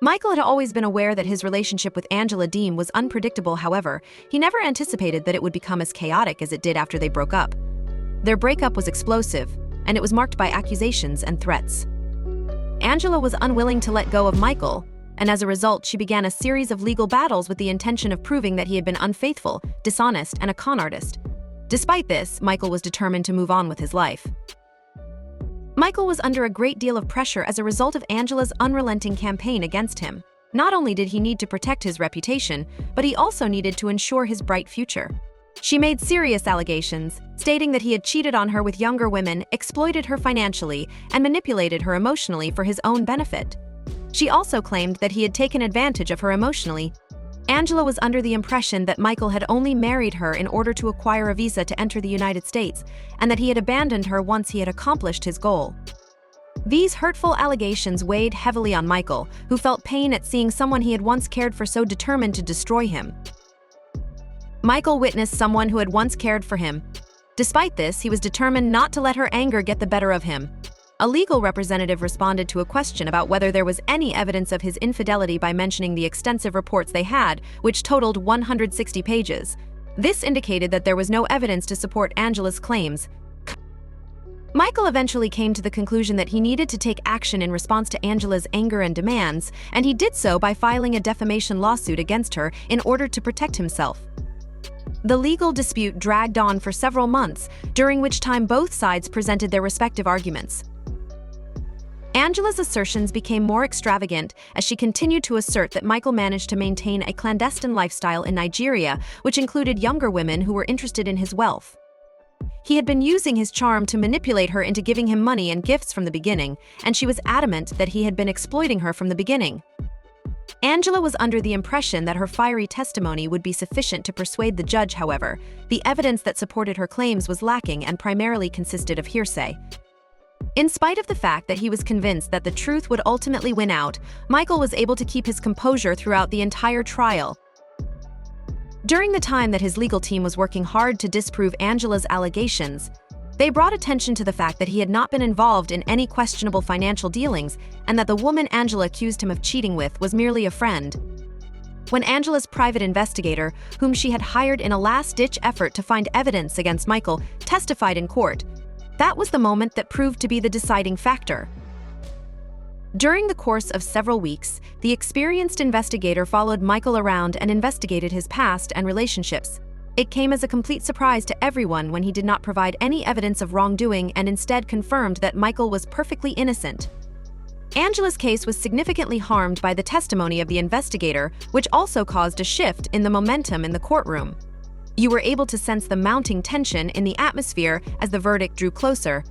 Michael had always been aware that his relationship with Angela Deem was unpredictable. However, he never anticipated that it would become as chaotic as it did after they broke up. Their breakup was explosive, and it was marked by accusations and threats. Angela was unwilling to let go of Michael, and as a result, she began a series of legal battles with the intention of proving that he had been unfaithful, dishonest, and a con artist. Despite this, Michael was determined to move on with his life. Michael was under a great deal of pressure as a result of Angela's unrelenting campaign against him. Not only did he need to protect his reputation, but he also needed to ensure his bright future. She made serious allegations, stating that he had cheated on her with younger women, exploited her financially, and manipulated her emotionally for his own benefit. She also claimed that he had taken advantage of her emotionally. Angela was under the impression that Michael had only married her in order to acquire a visa to enter the United States, and that he had abandoned her once he had accomplished his goal. These hurtful allegations weighed heavily on Michael, who felt pain at seeing someone he had once cared for so determined to destroy him. Michael witnessed someone who had once cared for him. Despite this, he was determined not to let her anger get the better of him. A legal representative responded to a question about whether there was any evidence of his infidelity by mentioning the extensive reports they had, which totaled 160 pages. This indicated that there was no evidence to support Angela's claims. Michael eventually came to the conclusion that he needed to take action in response to Angela's anger and demands, and he did so by filing a defamation lawsuit against her in order to protect himself. The legal dispute dragged on for several months, during which time both sides presented their respective arguments. Angela's assertions became more extravagant as she continued to assert that Michael managed to maintain a clandestine lifestyle in Nigeria, which included younger women who were interested in his wealth. He had been using his charm to manipulate her into giving him money and gifts from the beginning, and she was adamant that he had been exploiting her from the beginning. Angela was under the impression that her fiery testimony would be sufficient to persuade the judge. However, the evidence that supported her claims was lacking and primarily consisted of hearsay. In spite of the fact that he was convinced that the truth would ultimately win out, Michael was able to keep his composure throughout the entire trial. During the time that his legal team was working hard to disprove Angela's allegations, they brought attention to the fact that he had not been involved in any questionable financial dealings and that the woman Angela accused him of cheating with was merely a friend. When Angela's private investigator, whom she had hired in a last-ditch effort to find evidence against Michael, testified in court, that was the moment that proved to be the deciding factor. During the course of several weeks, the experienced investigator followed Michael around and investigated his past and relationships. It came as a complete surprise to everyone when he did not provide any evidence of wrongdoing and instead confirmed that Michael was perfectly innocent. Angela's case was significantly harmed by the testimony of the investigator, which also caused a shift in the momentum in the courtroom. You were able to sense the mounting tension in the atmosphere as the verdict drew closer.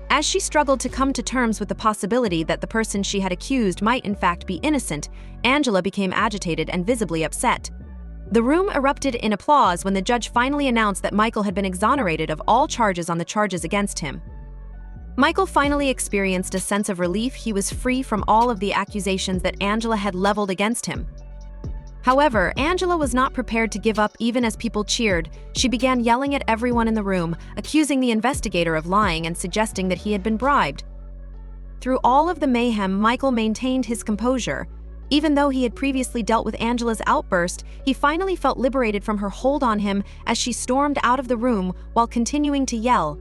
As she struggled to come to terms with the possibility that the person she had accused might in fact be innocent, Angela became agitated and visibly upset. The room erupted in applause when the judge finally announced that Michael had been exonerated of all charges on the charges against him. Michael finally experienced a sense of relief. He was free from all of the accusations that Angela had leveled against him. However, Angela was not prepared to give up even as people cheered. She began yelling at everyone in the room, accusing the investigator of lying and suggesting that he had been bribed. Through all of the mayhem, Michael maintained his composure. Even though he had previously dealt with Angela's outburst, he finally felt liberated from her hold on him as she stormed out of the room while continuing to yell.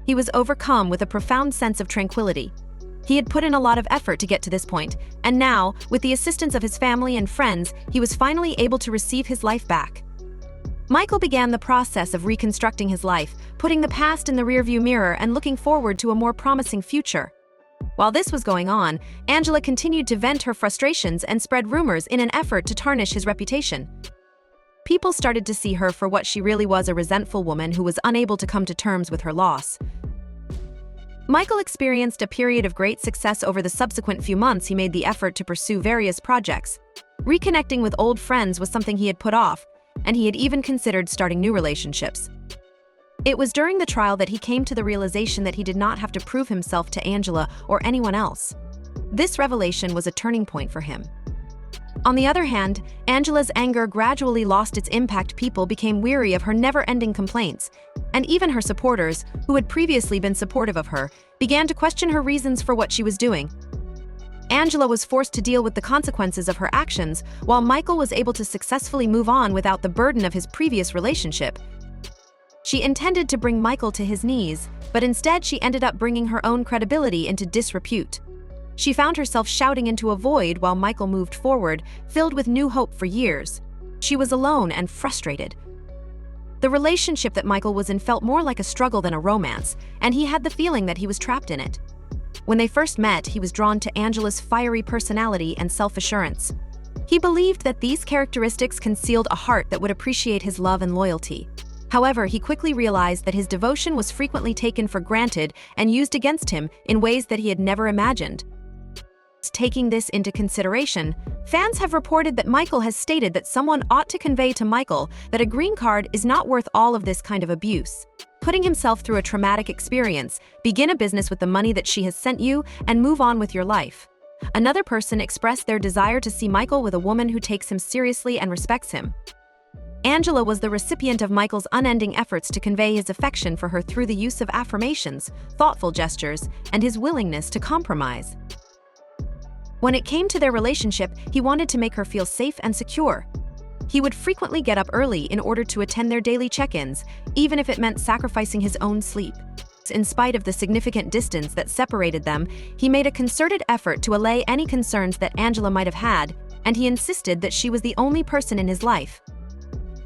He was overcome with a profound sense of tranquility. He had put in a lot of effort to get to this point, and now, with the assistance of his family and friends, he was finally able to receive his life back. Michael began the process of reconstructing his life, putting the past in the rearview mirror and looking forward to a more promising future. While this was going on, Angela continued to vent her frustrations and spread rumors in an effort to tarnish his reputation. People started to see her for what she really was, a resentful woman who was unable to come to terms with her loss. Michael experienced a period of great success over the subsequent few months. He made the effort to pursue various projects. Reconnecting with old friends was something he had put off, and he had even considered starting new relationships. It was during the trial that he came to the realization that he did not have to prove himself to Angela or anyone else. This revelation was a turning point for him. On the other hand, Angela's anger gradually lost its impact. People became weary of her never-ending complaints, and even her supporters, who had previously been supportive of her, began to question her reasons for what she was doing. Angela was forced to deal with the consequences of her actions, while Michael was able to successfully move on without the burden of his previous relationship. She intended to bring Michael to his knees, but instead she ended up bringing her own credibility into disrepute. She found herself shouting into a void while Michael moved forward, filled with new hope for years. She was alone and frustrated. The relationship that Michael was in felt more like a struggle than a romance, and he had the feeling that he was trapped in it. When they first met, he was drawn to Angela's fiery personality and self-assurance. He believed that these characteristics concealed a heart that would appreciate his love and loyalty. However, he quickly realized that his devotion was frequently taken for granted and used against him in ways that he had never imagined. Taking this into consideration, fans have reported that Michael has stated that someone ought to convey to Michael that a green card is not worth all of this kind of abuse. Putting himself through a traumatic experience, begin a business with the money that she has sent you, and move on with your life. Another person expressed their desire to see Michael with a woman who takes him seriously and respects him. Angela was the recipient of Michael's unending efforts to convey his affection for her through the use of affirmations, thoughtful gestures, and his willingness to compromise. When it came to their relationship, he wanted to make her feel safe and secure. He would frequently get up early in order to attend their daily check-ins, even if it meant sacrificing his own sleep. In spite of the significant distance that separated them, he made a concerted effort to allay any concerns that Angela might have had, and he insisted that she was the only person in his life.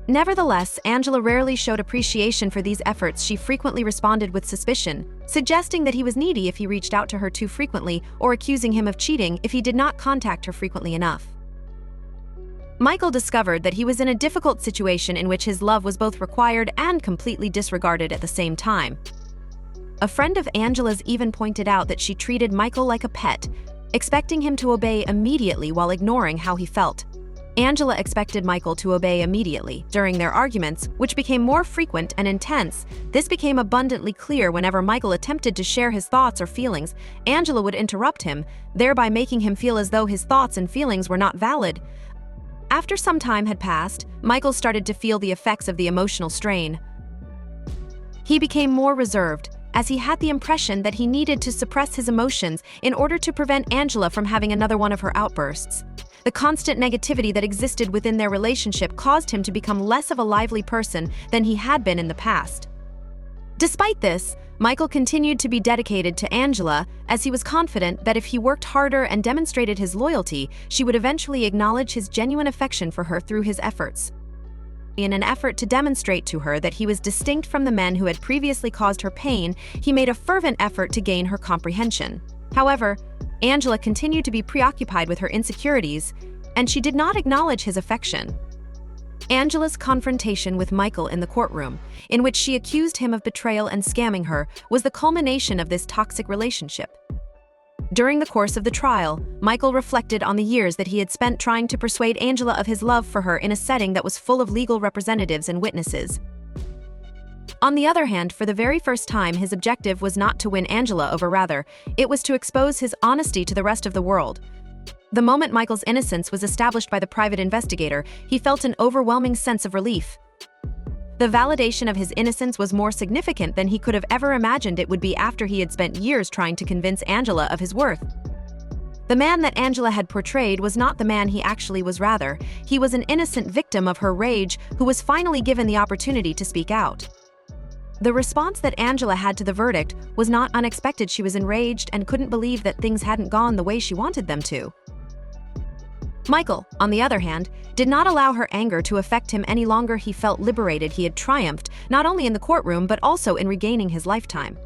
Nevertheless, Angela rarely showed appreciation for these efforts. She frequently responded with suspicion, suggesting that he was needy if he reached out to her too frequently or accusing him of cheating if he did not contact her frequently enough. Michael discovered that he was in a difficult situation in which his love was both required and completely disregarded at the same time. A friend of Angela's even pointed out that she treated Michael like a pet, expecting him to obey immediately while ignoring how he felt. Angela expected Michael to obey immediately. During their arguments, which became more frequent and intense, this became abundantly clear whenever Michael attempted to share his thoughts or feelings. Angela would interrupt him, thereby making him feel as though his thoughts and feelings were not valid. After some time had passed, Michael started to feel the effects of the emotional strain. He became more reserved, as he had the impression that he needed to suppress his emotions in order to prevent Angela from having another one of her outbursts. The constant negativity that existed within their relationship caused him to become less of a lively person than he had been in the past. Despite this, Michael continued to be dedicated to Angela, as he was confident that if he worked harder and demonstrated his loyalty, she would eventually acknowledge his genuine affection for her through his efforts. In an effort to demonstrate to her that he was distinct from the men who had previously caused her pain, he made a fervent effort to gain her comprehension. However, Angela continued to be preoccupied with her insecurities, and she did not acknowledge his affection. Angela's confrontation with Michael in the courtroom, in which she accused him of betrayal and scamming her, was the culmination of this toxic relationship. During the course of the trial, Michael reflected on the years that he had spent trying to persuade Angela of his love for her in a setting that was full of legal representatives and witnesses. On the other hand, for the very first time, his objective was not to win Angela over, rather, it was to expose his honesty to the rest of the world. The moment Michael's innocence was established by the private investigator, he felt an overwhelming sense of relief. The validation of his innocence was more significant than he could have ever imagined it would be after he had spent years trying to convince Angela of his worth. The man that Angela had portrayed was not the man he actually was, rather, he was an innocent victim of her rage who was finally given the opportunity to speak out. The response that Angela had to the verdict was not unexpected. She was enraged and couldn't believe that things hadn't gone the way she wanted them to. Michael, on the other hand, did not allow her anger to affect him any longer. He felt liberated. He had triumphed, not only in the courtroom but also in regaining his lifetime.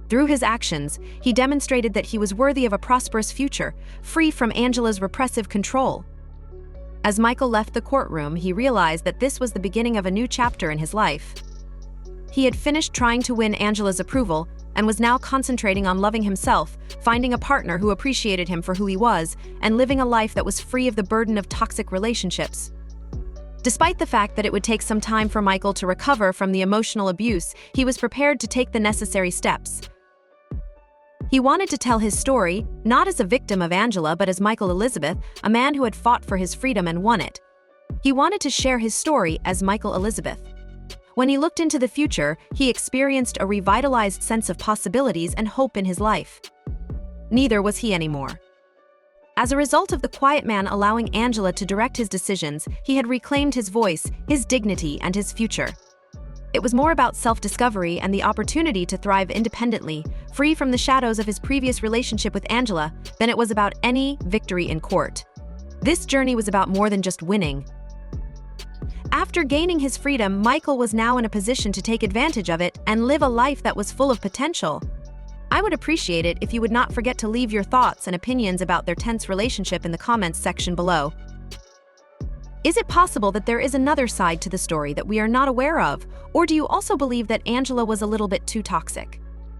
Through his actions, he demonstrated that he was worthy of a prosperous future, free from Angela's repressive control. As Michael left the courtroom, he realized that this was the beginning of a new chapter in his life. He had finished trying to win Angela's approval and was now concentrating on loving himself, finding a partner who appreciated him for who he was, and living a life that was free of the burden of toxic relationships. Despite the fact that it would take some time for Michael to recover from the emotional abuse, he was prepared to take the necessary steps. He wanted to tell his story, not as a victim of Angela but as Michael Elizabeth, a man who had fought for his freedom and won it. He wanted to share his story as Michael Elizabeth. When he looked into the future, he experienced a revitalized sense of possibilities and hope in his life. Neither was he anymore. As a result of the quiet man allowing Angela to direct his decisions, he had reclaimed his voice, his dignity, and his future. It was more about self-discovery and the opportunity to thrive independently, free from the shadows of his previous relationship with Angela, than it was about any victory in court. This journey was about more than just winning. After gaining his freedom, Michael was now in a position to take advantage of it and live a life that was full of potential. I would appreciate it if you would not forget to leave your thoughts and opinions about their tense relationship in the comments section below. Is it possible that there is another side to the story that we are not aware of, or do you also believe that Angela was a little bit too toxic?